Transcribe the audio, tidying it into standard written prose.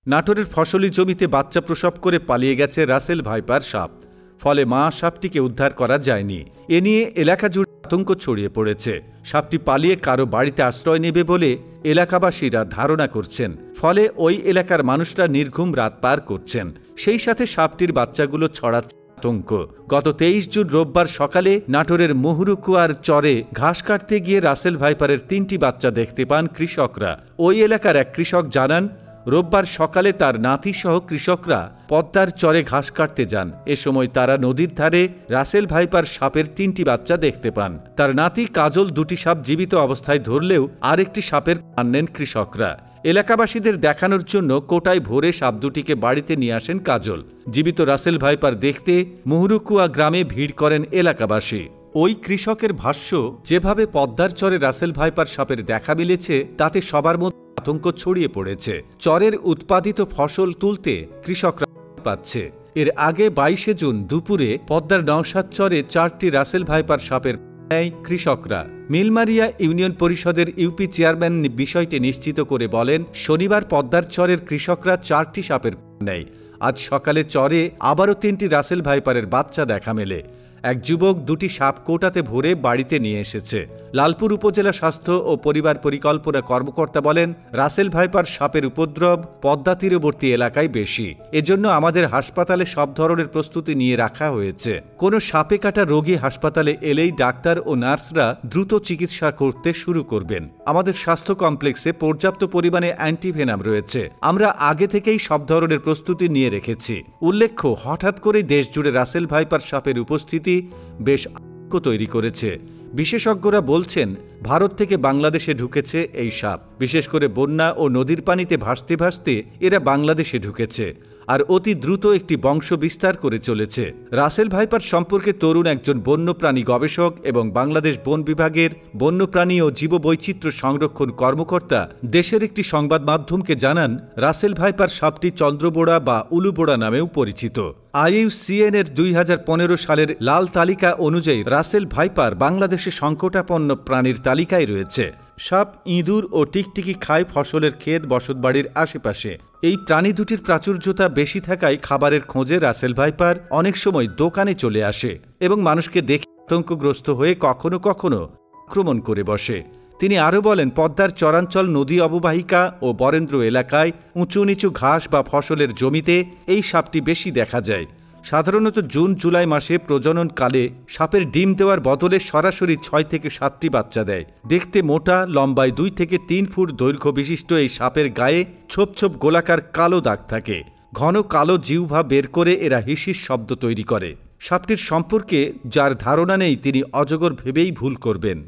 নাটোরের ফসলি জমিতে বাচ্চা প্রসব করে পালিয়ে গেছে রাসেল ভাইপার সাপ। ফলে মা সাপটিকে উদ্ধার করা যায়নি। এ নিয়ে এলাকা জুড়ে আতঙ্ক ছড়িয়ে পড়েছে। সাপটি পালিয়ে কারো বাড়িতে আশ্রয় নেবে বলে এলাকাবাসীরা ধারণা করছেন। ফলে ওই এলাকার মানুষরা নির্ঘুম রাত পার করছেন। সেই সাথে সাপটির বাচ্চাগুলো ছড়াচ্ছে আতঙ্ক। গত 23 জুন রোববার সকালে নাটোরের মুহুরুকুয়ার চরে ঘাস কাটতে গিয়ে রাসেল ভাইপারের 3টি বাচ্চা দেখতে পান কৃষকরা। ওই এলাকার এক কৃষক জানান, রোববার সকালে তার নাতিসহ কৃষকরা পদ্মার চরে ঘাস কাটতে যান। এ সময় তারা নদীর ধারে রাসেল ভাইপার সাপের 3টি বাচ্চা দেখতে পান। তার নাতি কাজল 2টি সাপ জীবিত অবস্থায় ধরলেও আরেকটি সাপের প্রাণ নেন কৃষকরা। এলাকাবাসীদের দেখানোর জন্য কোটায় ভরে সাপ দুটিকে বাড়িতে নিয়ে আসেন কাজল। জীবিত রাসেল ভাইপার দেখতে মুহুরুকুয়া গ্রামে ভিড় করেন এলাকাবাসী। ওই কৃষকের ভাষ্য, যেভাবে পদ্মার চরে রাসেল ভাইপার সাপের দেখা মিলেছে তাতে সবার মধ্যে আতঙ্ক ছড়িয়ে পড়েছে। চরের উৎপাদিত ফসল তুলতে কৃষকরা পাচ্ছে। এর আগে 22 জুন দুপুরে পদ্মার নওশাদ চরে 4টি রাসেল ভাইপার সাপের নেয় কৃষকরা। মিলমারিয়া ইউনিয়ন পরিষদের ইউপি চেয়ারম্যান বিষয়টি নিশ্চিত করে বলেন, শনিবার পদ্মার চরের কৃষকরা 4টি সাপের নেয়। আজ সকালে চরে আবারও 3টি রাসেল ভাইপারের বাচ্চা দেখা মেলে। এক যুবক 2টি সাপ কোটাতে ভরে বাড়িতে নিয়ে এসেছে। লালপুর উপজেলা স্বাস্থ্য ও পরিবার পরিকল্পনা কর্মকর্তা বলেন, রাসেল ভাইপার সাপের উপদ্রব পদ্মা তীরবর্তী এলাকায় বেশি। এজন্য আমাদের হাসপাতালে সব ধরনের প্রস্তুতি নিয়ে রাখা হয়েছে। কোনো সাপে কাটা রোগী হাসপাতালে এলেই ডাক্তার ও নার্সরা দ্রুত চিকিৎসা করতে শুরু করবেন। আমাদের স্বাস্থ্য কমপ্লেক্সে পর্যাপ্ত পরিমাণে অ্যান্টিভেনাম রয়েছে। আমরা আগে থেকেই সব ধরনের প্রস্তুতি নিয়ে রেখেছি। উল্লেখ্য, হঠাৎ করে দেশজুড়ে রাসেল ভাইপার সাপের উপস্থিতি বেশ আতঙ্ক তৈরি করেছে। বিশেষজ্ঞরা বলছেন, ভারত থেকে বাংলাদেশে ঢুকেছে এই সাপ। বিশেষ করে বন্যা ও নদীর পানিতে ভাসতে ভাসতে এরা বাংলাদেশে ঢুকেছে আর অতি দ্রুত একটি বংশ বিস্তার করে চলেছে। রাসেল ভাইপার সম্পর্কে তরুণ একজন বন্যপ্রাণী গবেষক এবং বাংলাদেশ বন বিভাগের বন্যপ্রাণী ও জীববৈচিত্র্য সংরক্ষণ কর্মকর্তা দেশের একটি সংবাদ মাধ্যমকে জানান, রাসেল ভাইপার সাপটি চন্দ্রবোড়া বা উলুবোড়া নামেও পরিচিত। IUCN এর 2015 সালের লাল তালিকা অনুযায়ী রাসেল ভাইপার বাংলাদেশে সংকটাপন্ন প্রাণীর তালিকায় রয়েছে। সাপ, ইঁদুর ও টিকটিকি খায় ফসলের ক্ষেত, বসতবাড়ির আশেপাশে। এই প্রাণী দুটির প্রাচুর্যতা বেশি থাকায় খাবারের খোঁজে রাসেল ভাইপার অনেক সময় দোকানে চলে আসে এবং মানুষকে দেখে আতঙ্কগ্রস্ত হয়ে কখনো কখনো আক্রমণ করে বসে। তিনি আরও বলেন, পদ্মার চরাঞ্চল, নদী অববাহিকা ও বরেন্দ্র এলাকায় উঁচু নিচু ঘাস বা ফসলের জমিতে এই সাপটি বেশি দেখা যায়। সাধারণত জুন জুলাই মাসে প্রজননকালে সাপের ডিম দেওয়ার বদলে সরাসরি 6 থেকে 7টি বাচ্চা দেয়। দেখতে মোটা, লম্বায় 2 থেকে 3 ফুট দৈর্ঘ্য বিশিষ্ট এই সাপের গায়ে ছোপ ছোপ গোলাকার কালো দাগ থাকে। ঘন কালো জিহ্বা বের করে এরা হিসিস শব্দ তৈরি করে। সাপটির সম্পর্কে যার ধারণা নেই তিনি অজগর ভেবেই ভুল করবেন।